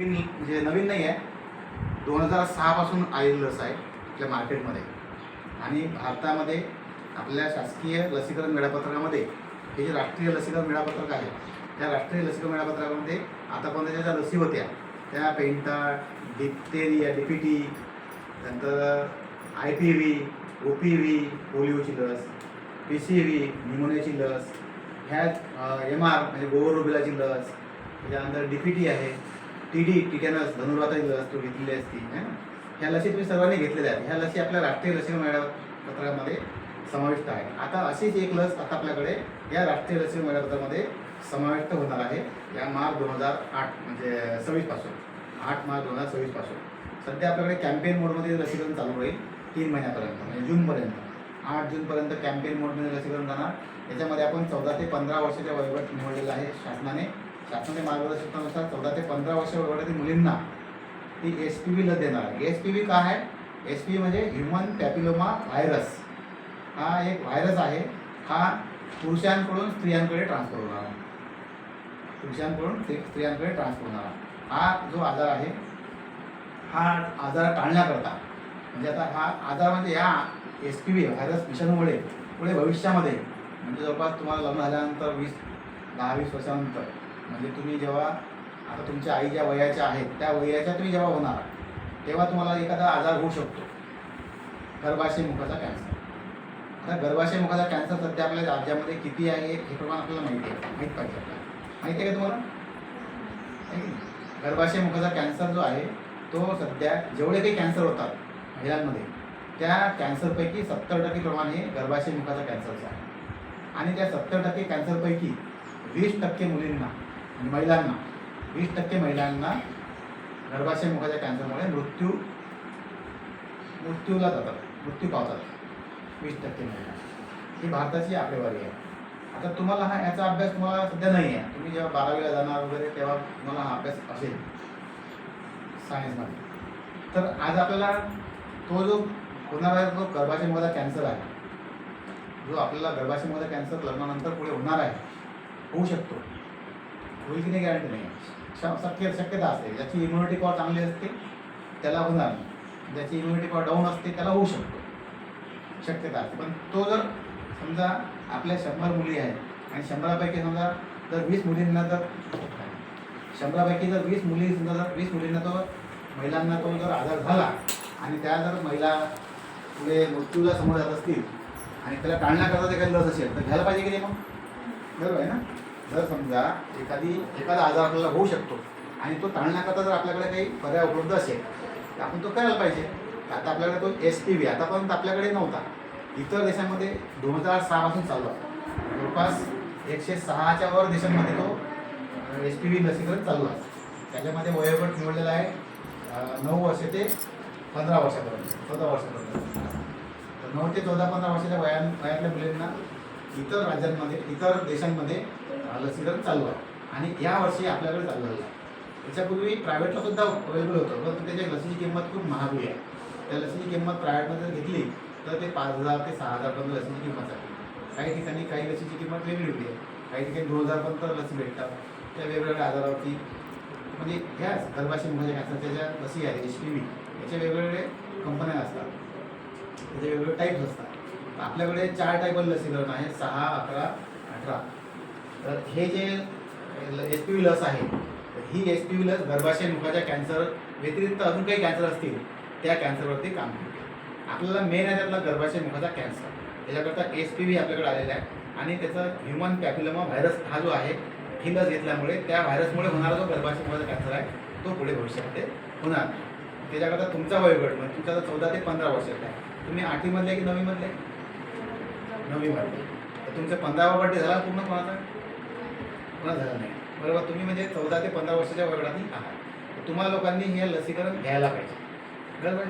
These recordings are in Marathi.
म्हणजे नवीन नाही आहे, 2006 पासून आलेली लस आहे आपल्या मार्केटमध्ये. आणि भारतामध्ये आपल्या शासकीय लसीकरण वेळापत्रकामध्ये हे जे राष्ट्रीय लसीकरण वेळापत्रक आहे, त्या राष्ट्रीय लसीकरण वेळापत्रकामध्ये आतापर्यंत ज्या लसी होत्या त्या पेंटा, डिप्थेरिया, DPT, नंतर IPV, OPV पोलिओची लस, PCV निमोनियाची लस, ह्या MR म्हणजे गोवर रुबेलाची लस, त्याच्यानंतर DPT आहे, TD टिटॅनस धनुर्वाताची लस तो घेतलेली असती है ना. ह्या लसी तुम्ही सर्वांनी घेतलेल्या आहेत. ह्या लसी आपल्या राष्ट्रीय लसीकरण वेळापत्रकामध्ये समाविष्ट आहे. आता अशीच एक लस आता आपल्याकडे या राष्ट्रीय लसीकरण वेळापत्रकामध्ये समाविष्ट होणार आहे या मार्च 2008 म्हणजे 26 पासून, 8 मार्च 2026 पासून. सध्या आपल्याकडे कॅम्पेन मोडमध्ये लसीकरण चालू राहील 3 महिन्यापर्यंत म्हणजे जूनपर्यंत. 8 जूनपर्यंत कॅम्पेन मोडमध्ये लसीकरण जाणार. याच्यामध्ये आपण 14 ते 15 वर्षाच्या वयोगट निवडलेला आहे शासनाने मार्गदर्शनानुसार 14 ते 15 वर्ष वयोगटातील मुलींना ती HPV लस देणार आहे. HPV काय आहे? HPV म्हणजे ह्युमन पॅपिलोमा व्हायरस. हा एक व्हायरस आहे. हा पुरुषांकडून स्त्रियांकडे ट्रान्सफर होणार आहे. पुरुषांकडून स्त्रियांकडे ट्रान्सफर होणार आहे. हा जो आजार आहे हा आजार टाळण्याकरता म्हणजे आता हा आजार म्हणजे या HPV व्हायरस विषाणूमुळे पुढे भविष्यामध्ये म्हणजे जवळपास तुम्हाला लग्न झाल्यानंतर 10-20 वर्षानंतर म्हणजे तुम्ही जेव्हा आता तुमच्या आई ज्या वयाच्या आहेत त्या वयाच्या तुम्ही जेव्हा होणार तेव्हा तुम्हाला एखादा आजार होऊ शकतो, गर्भाशय मुखाचा कॅन्सर. आता गर्भाशय मुखाचा कॅन्सर सध्या आपल्या राज्यामध्ये किती आहे हे प्रमाण आपल्याला माहिती पाहिजे आपल्याला. माहिती आहे का तुम्हाला? गर्भाशय मुखाचा कॅन्सर जो आहे तो सध्या जेवढे काही कॅन्सर होतात महिलांमध्ये त्या कॅन्सरपैकी 70% प्रमाण हे गर्भाशय मुखाचा कॅन्सरचं आहे. आणि त्या 70% कॅन्सरपैकी 20% मुलींना आणि महिलांना 20% महिलांना गर्भाशय मुखाच्या कॅन्सरमुळे मृत्यूला जातात, मृत्यू पावतात 20% महिला. ही भारताची आकडेवारी आहे. आता तुम्हाला याचा अभ्यास तुम्हाला सध्या नाही आहे. तुम्ही जेव्हा 12वीला जाणार वगैरे तेव्हा तुम्हाला हा अभ्यास असेल सायन्समध्ये. तर आज आपल्याला तो जो होणारा जो गर्भाशय मुखाचा कॅन्सर आहे, जो आपल्याला गर्भाशय मुखाचा कॅन्सर लग्नानंतर पुढे होणार आहे, होऊ शकतो, होईल की नाही गॅरंटी नाही. शक्यता असते. ज्याची इम्युनिटी पॉवर चांगली असते त्याला होणार नाही, ज्याची इम्युनिटी पॉवर डाऊन असते त्याला होऊ शकतो, शक्यता असते. पण तो जर समजा आपल्या 100 मुली आहेत आणि 100पैकी समजा जर 20 मुलींना जर 100पैकी जर 20 मुली समजा जर 20 मुलींना तो महिलांना तो जर आजार झाला आणि त्या जर महिला पुढे मृत्यूला समोर जात असतील आणि त्याला टाळण्याकरता ते काही लस असेल तर घ्यायला पाहिजे की नाही मग? बरोबर आहे ना. जर समजा एखादा आजार आपल्याला होऊ शकतो आणि तो टाळण्याकरता जर आपल्याकडे काही पर्याय उपलब्ध असेल तर आपण तो करायला पाहिजे. आता आपल्याकडे तो HPV आतापर्यंत आपल्याकडे नव्हता. इतर देशांमध्ये 2006 पासून चालू आहे. जवळपास 106च्या वर देशांमध्ये तो HPV लसीकरण चालू आहे. त्याच्यामध्ये वयोगट निवडलेला आहे 9 वर्ष ते 15 वर्षापर्यंत, 14 वर्षापर्यंत. तर 9 ते 14-15 वर्षाच्या वयातल्या मुलींना इतर राज्यांमध्ये, इतर देशांमध्ये लसीकरण चालू आहे. आणि यावर्षी आपल्याकडे चालू झालं आहे. त्याच्यापूर्वी प्रायव्हेटला सुद्धा अवेलेबल होतं, पण त्याच्या लसीची किंमत खूप महागडी आहे. त्या लसीची किंमत प्रायव्हेटमध्ये जर घेतली तर ते 5,000 ते 6,000 पर्यंत लसीची किंमत आहे. काही ठिकाणी काही लसीची किंमत वेगळी होती आहे. काही ठिकाणी 2,000 पर्यंत लसी भेटतात त्या वेगवेगळ्या आजारावरती. म्हणजे ह्या गर्भाशय मुखाच्या कॅन्सरच्या ज्या लसी आहेत HPV याचे वेगवेगळे कंपन्या असतात, त्याचे वेगवेगळे टाईप्स असतात. आपल्याकडे 4 टाईपमध्ये लसीकरण आहे, 6, 11, 18. तर हे जे HPV लस आहे ही HPV लस गर्भाशय मुखाच्या कॅन्सर व्यतिरिक्त अजून काही कॅन्सर असतील त्या कॅन्सरवरती काम करते. आपल्याला मेन आहे त्यातला गर्भाशय मुखाचा कॅन्सर. त्याच्याकरता HPV आपल्याकडे आलेला आहे आणि त्याचा ह्युमन पॅपिलोमा व्हायरस हा जो आहे ही लस घेतल्यामुळे त्या व्हायरसमुळे होणारा जो गर्भाशय मुखाचा कॅन्सर आहे तो पुढे भविष्यामध्ये होणार. त्याच्याकरता तुमचा वयोगट म्हणजे तुमचा 14 ते 15 वर्षाचा आहे. तुम्ही 8वीमधले की 9वीमधले? 9वीमधले. तर तुमचा 15वा बर्थडे झाला पूर्ण कोणाचा झाला नाही, बरोबर. तुम्ही म्हणजे 14 ते 15 वर्षाच्या वयोगटातील आहात. तुम्हाला लोकांनी हे लसीकरण घ्यायला पाहिजे, बरोबर.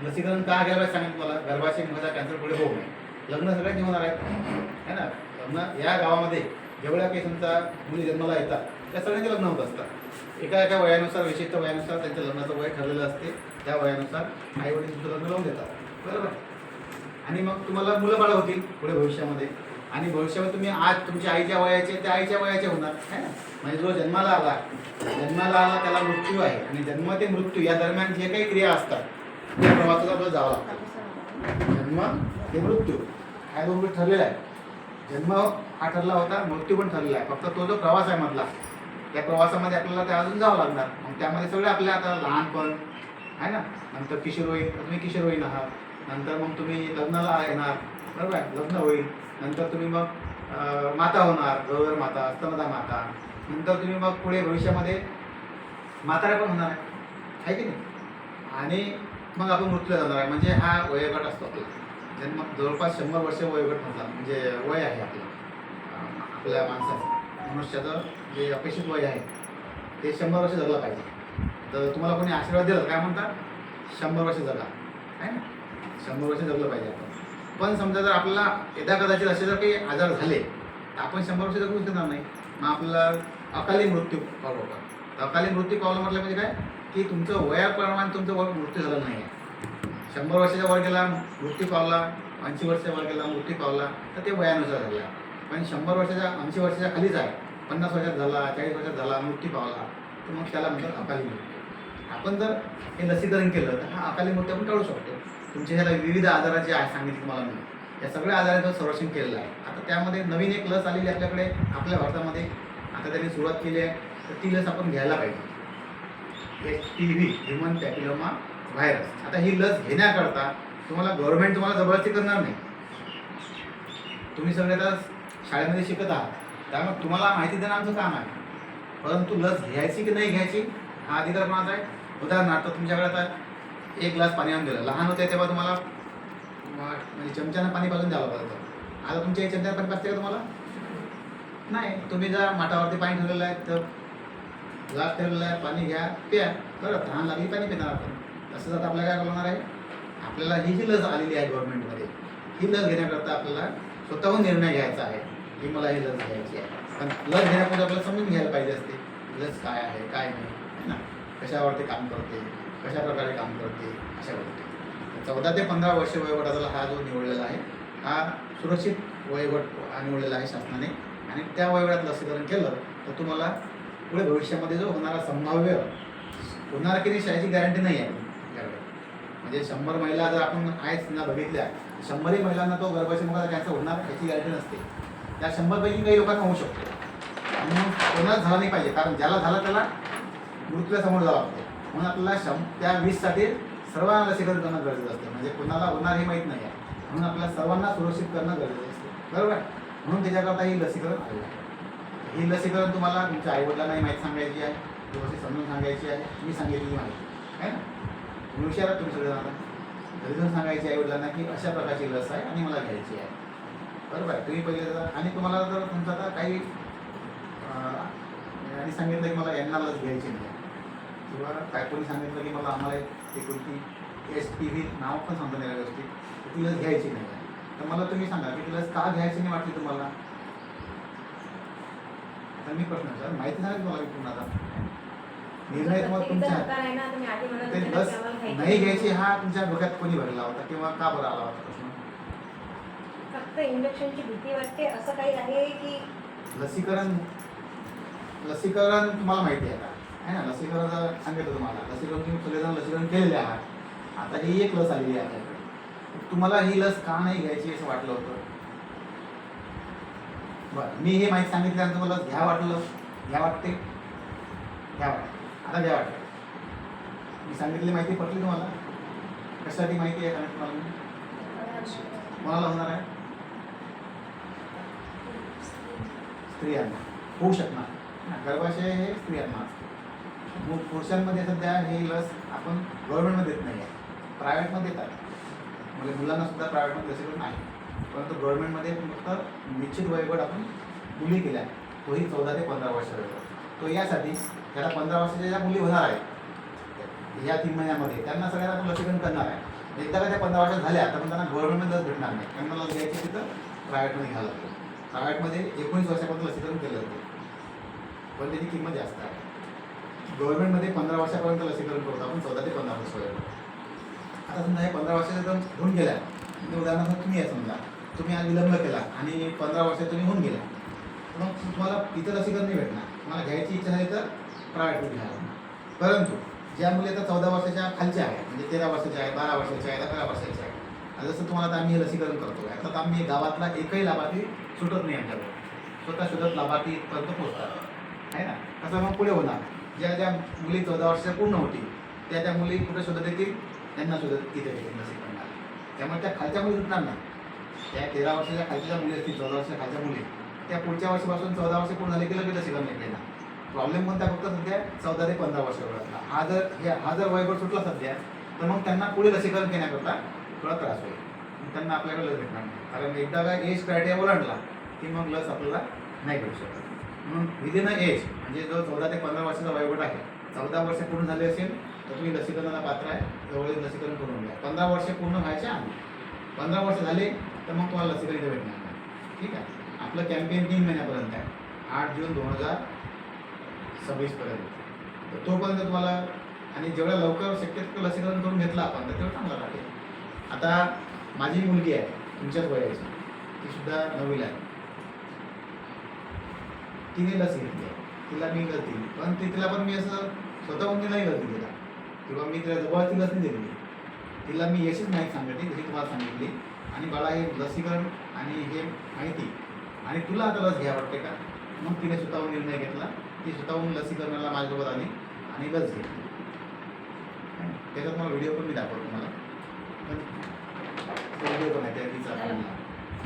लसीकरण का घ्यायला पाहिजे सांगा तुम्हाला? गर्भाशय मुखाचा कॅन्सर पुढे होऊ नये. लग्न सगळ्यांनी होणार आहे ना. लग्न या गावामध्ये जेवढ्या काही तुमचा मुली जन्माला येतात त्या सगळ्यांचे लग्न होत असतात. एका वयानुसार, विशिष्ट वयानुसार त्यांच्या लग्नाचं वय ठरलेलं असते. त्या वयानुसार आईवडील तुमचं लग्न लावून देतात, बरोबर. आणि मग तुम्हाला मुलं बाळ होतील पुढे भविष्यामध्ये. आणि भविष्यामध्ये तुम्ही आज तुमच्या आईच्या वयाचे त्या आईच्या वयाचे होणार आहे ना. म्हणजे जो जन्माला आला त्याला मृत्यू आहे, आणि जन्म ते मृत्यू या दरम्यान जे काही क्रिया असतात त्या प्रवासात आपल्याला जावं लागतं. जन्म ते मृत्यू हा दोन गोष्टी ठरलेला आहे. जन्म हा ठरला होता, मृत्यू पण ठरलेला आहे. फक्त तो जो प्रवास आहे मधला, त्या प्रवासामध्ये आपल्याला त्या अजून जावं लागणार. मग त्यामध्ये सगळे आपले आता लहानपण आहे ना, नंतर किशोरवयीन, तुम्ही किशोरवयीन आहात, नंतर मग तुम्ही लग्नाला येणार, बरोबर आहे, लग्न होईल, नंतर तुम्ही मग माता होणार, गरोदर माता, स्तनदा माता, नंतर तुम्ही मग पुढे भविष्यामध्ये म्हातारा पण होणार आहे की नाही, आणि मग आपण मृत्यूला जाणार आहे. म्हणजे हा वयोगट असतो आपला. जन्म जवळपास 100 वर्ष वयोगट म्हटला म्हणजे वय आहे आपलं, आपल्या माणसाचं मनुष्याचं जे अपेक्षित वय आहे ते 100 वर्ष जगलं पाहिजे. तर तुम्हाला कोणी आशीर्वाद दिला काय म्हणतात, 100 वर्ष जगा आहे ना, 100 वर्ष जगलं पाहिजे आपण. पण समजा जर आपल्याला यदा कदाचित असे जर काही आजार झाले तर आपण 100 वर्ष जगूच देणार नाही. मग आपल्याला अकाली मृत्यू पावलं होता. अकाली मृत्यू पावलं म्हटलं म्हणजे काय की तुमचं वयाप्रमाणे तुमचं मृत्यू झालं नाही आहे. 100 वर्षाच्या वर गेला मृत्यू पावला, 80 वर्षाच्या वर गेला मृत्यू पावला, तर ते वयानुसार झाला. पण 100 वर्षाच्या 80 वर्षाच्या खालीच आहे, 50 वर्षात झाला, 40 वर्षात झाला मृत्यू पावला, तर मग त्याला म्हणतात अकाली मृत्यू. आपण जर हे लसीकरण केलं तर हा अकाली मृत्यू आपण टाळू शकतो. तुमच्या ह्याला विविध आजाराचे आहे सांगितले तुम्हाला मी, या सगळ्या आजाराचं संरक्षण केलेलं आहे. आता त्यामध्ये नवीन एक लस आलेली आपल्याकडे आपल्या भारतामध्ये, आता त्यांनी सुरुवात केली आहे, तर ती लस आपण घ्यायला पाहिजे. HPV human papilloma virus. आता ही लस घेण्याकरता गव्हर्नमेंट तुम्हाला जबरदस्ती करणार नाही. तुम्ही सगळे आता शाळेमध्ये शिकत आहात, त्यामुळे तुम्हाला माहिती देणं आमचं काम आहे. परंतु लस घ्यायची की नाही घ्यायची हा अधिकार कोणाचा आहे. उदाहरणार्थ तुमच्याकडे आता 1 ग्लास पाणी आणून दिलं, लहान होते तेव्हा तुम्हाला म्हणजे चमच्यानं पाणी पाजून द्यावं लागतं. आता तुमच्या चमच्यानं पाणी पाजते का तुम्हाला, नाही. तुम्ही जर माठावरती पाणी ठेवलेलं आहे तर ग्लास ठेवलेला आहे, पाणी घ्या, प्या, बरं, तहान लागली पाणी पिणार आपण. तसंच आता आपल्याला काय करणार आहे, आपल्याला ही जी लस आलेली आहे गव्हर्नमेंटमध्ये, ही लस घेण्याकरता आपल्याला स्वतःहून निर्णय घ्यायचा आहे की मला ही लस घ्यायची आहे. पण लस घेण्यापूर्वी आपल्याला समजून घ्यायला पाहिजे असते लस काय आहे काय नाही आहे ना, कशावरती काम करते, कशा प्रकारे काम करते, अशा गोष्टी. 14 ते 15 वर्ष वयोगटाला हा जो निवडलेला आहे हा सुरक्षित वयोगट निवडलेला आहे शासनाने, आणि त्या वयोगटात लसीकरण केलं तर तुम्हाला पुढे भविष्यामध्ये जो होणारा संभाव्य होणार की नाही याची गॅरंटी नाही आहे तुमच्याकडे. म्हणजे 100 महिला जर आपण आहेच ना बघितल्या, 100 महिलांना तो गर्भाशयमुखाचा कॅन्सर होणार याची गॅरंटी नसते. त्या 100 पैकी काही लोकांना होऊ शकतो, आणि मग कोणाला झाला नाही पाहिजे, कारण ज्याला झाला त्याला मृत्यूला समोर जावं लागते. म्हणून आपल्याला त्या 20साठी सर्वांना लसीकरण करणं गरजेचं असते. म्हणजे कोणाला होणार हे माहीत नाही आहे, म्हणून आपल्याला सर्वांना सुरक्षित करणं गरजेचं असते, बरोबर. म्हणून त्याच्याकरता ही लसीकरण आलेलं आहे. ही लसीकरण तुम्हाला तुमच्या आईवडिलांनाही माहिती सांगायची आहे, व्यवस्थित समजून सांगायची आहे. मी सांगितलेली माहिती आहे ना, तुम्ही विचारा तुम्ही सगळ्यांना घरी जाऊन सांगायची आईवडिलांना की अशा प्रकारची लस आहे आणि मला घ्यायची आहे, बरोबर आहे. तुम्ही पहिले जर, आणि तुम्हाला जर तुमचं आता काही आणि सांगितलं की मला यांना लस घ्यायची नाही, किंवा काय कोणी सांगितलं की मला आम्हाला एक कोणती HPV नाव पण सांगता नाही व्यवस्थित, ती लस घ्यायची नाही आहे, तर मला तुम्ही सांगा की ती लस का घ्यायची नाही वाटली तुम्हाला. तर मी प्रश्न विचार, माहिती सांगा तुम्हाला मी पुन्हा आता निर्णय तुम्हाला तुमचा. ते लस नाही घ्यायची हा तुमच्या डोक्यात कोणी भरला होता किंवा का बरं आला होता प्रश्न. फक्त इंजेक्शनची भीती वाटते असं काही आहे की लसीकरण तुम्हाला माहिती आहे का आहे ना. लसीकरण सांगितलं तुम्हाला, लसीकरण तुम्ही सगळेजण लसीकरण केलेले आहात. आता ही एक लस आलेली आहे आपल्याकडे, तुम्हाला ही लस का नाही घ्यायची असं वाटलं होतं. बरं, मी हे माहिती सांगितल्यानंतर तुम्हाला घ्या वाटलं, घ्या वाटते, घ्या वाटते, आता घ्या वाटते. मी सांगितलेली माहिती पटली तुम्हाला. कशासाठी माहिती आहे का तुम्हाला, कोणाला होणार आहे, स्त्रियांना होऊ शकणार. गर्भाशय हे स्त्रियांना असते. मग पुरुषांमध्ये सध्या हे लस आपण गव्हर्नमेंटमध्ये देत नाही आहे, प्रायव्हेटमध्ये देतात. म्हणजे मुलांना सुद्धा प्रायव्हेटमध्ये लसीकरण आहे, परंतु गव्हर्नमेंटमध्ये फक्त निश्चित वयोगट आपण मुली केल्या, तोही 14 ते 15 वर्ष वयोगट. तो यासाठी ज्याला 15 वर्षाच्या ज्या मुली होणार आहेत या 3 महिन्यामध्ये त्यांना सगळ्यांना आपण लसीकरण करणार आहे. एकदा का त्या 15 वर्षात झाल्या तर पण त्यांना गव्हर्नमेंट लस भेटणार नाही, त्यांना लस घ्यायची तिथं प्रायव्हेटमध्ये घ्यावं लागतं. प्रायव्हेटमध्ये 19 वर्षापर्यंत लसीकरण केलं जातं, पण त्याची किंमत जास्त आहे. गव्हर्नमेंटमध्ये 15 वर्षापर्यंत लसीकरण करतो आपण, 14 ते 15 वर्ष वयोगट. आता समजा हे 15 वर्षाच्या जर होऊन गेल्या, म्हणजे उदाहरणार्थ तुम्ही आहे समजा तुम्ही आज विलंब केला आणि 15 वर्ष तुम्ही होऊन गेला, मग तुम्हाला इथं लसीकरण नाही भेटणार. तुम्हाला घ्यायची इच्छा झाली तर प्रायव्हेट घ्यायला लागणार. परंतु ज्या मुली आता 14 वर्षाच्या खालच्या आहेत, म्हणजे 13 वर्षाच्या आहेत, 12 वर्षाच्या आहेत, 11 वर्षाच्या आहेत, आता जसं तुम्हाला आता आम्ही हे लसीकरण करतो, आता आम्ही गावातला एकही लाभार्थी सुटत नाही आमच्याकडे, स्वतः शोधत लाभार्थी इथपर्यंत पोहोचतात आहे ना. कसं मग पुढे होणार, ज्या ज्या मुली 14 वर्षाच्या पूर्ण होतील त्या मुली कुठे शोधत येतील, त्यांना शोधत इथे येतील लसीकरणाला. त्यामुळे त्या खालच्या मुली सुटणार नाही. त्या 13 वर्षाच्या खालच्या मुली असतील, 14 वर्षाच्या खालच्या मुली, त्या पुढच्या वर्षापासून 14 वर्ष पूर्ण झाले की लगेच लसीकरण नाही केलं. प्रॉब्लेम कोणता फक्त सध्या 14 ते 15 वर्ष वयातला. हा जर वयोगट सुटला सध्या, तर मग त्यांना पुढे लसीकरण घेण्याकरता थोडा त्रास होईल. मग त्यांना आपल्याकडे लस भेटणार नाही, कारण एकदा का एज क्रायटेरिया ओलांडला की मग लस आपल्याला नाही भेटू शकत. म्हणून विदिन अ एज, म्हणजे जो 14 ते 15 वर्षाचा वयोगट आहे, 14 वर्ष पूर्ण झाले असेल तर तुम्ही लसीकरणाला पात्र आहे, जवळ लसीकरण करून घ्या. 15 वर्ष पूर्ण व्हायच्या आधी, 15 वर्ष झाले तर मग तुम्हाला लसीकरण इथे भेटणार नाही. ठीक आहे. आपलं कॅम्पेन 3 महिन्यापर्यंत आहे, 8 जून 2026 पर्यंत. तर तोपर्यंत तुम्हाला, आणि जेवढ्या लवकर शक्यतो लसीकरण करून घेतलं आपण तर तेवढं चांगलं राहील. आता माझी मुलगी आहे तुमच्याच वयाची, ती सुद्धा 9वीला आहे. तिने लस घेतली आहे, तिला मी लस दिली, पण तिला पण मी असं स्वतःहून नाही लस दिली किंवा मी तिला जवळची लस नाही दिली. तिला मी यशच माहीत सांगितली, जशी तुम्हाला सांगितली, आणि बाळा हे लसीकरण आणि हे माहिती, आणि तुला आता लस घ्या वाटते का. मग तिने स्वतःहून निर्णय घेतला, ती स्वतःहून लसीकरणाला माझ्यासोबत आली आणि लस घेतली. त्याच्यात मला व्हिडिओ पण मी दाखवतो तुम्हाला, पण व्हिडिओ पण आहे त्या तिचा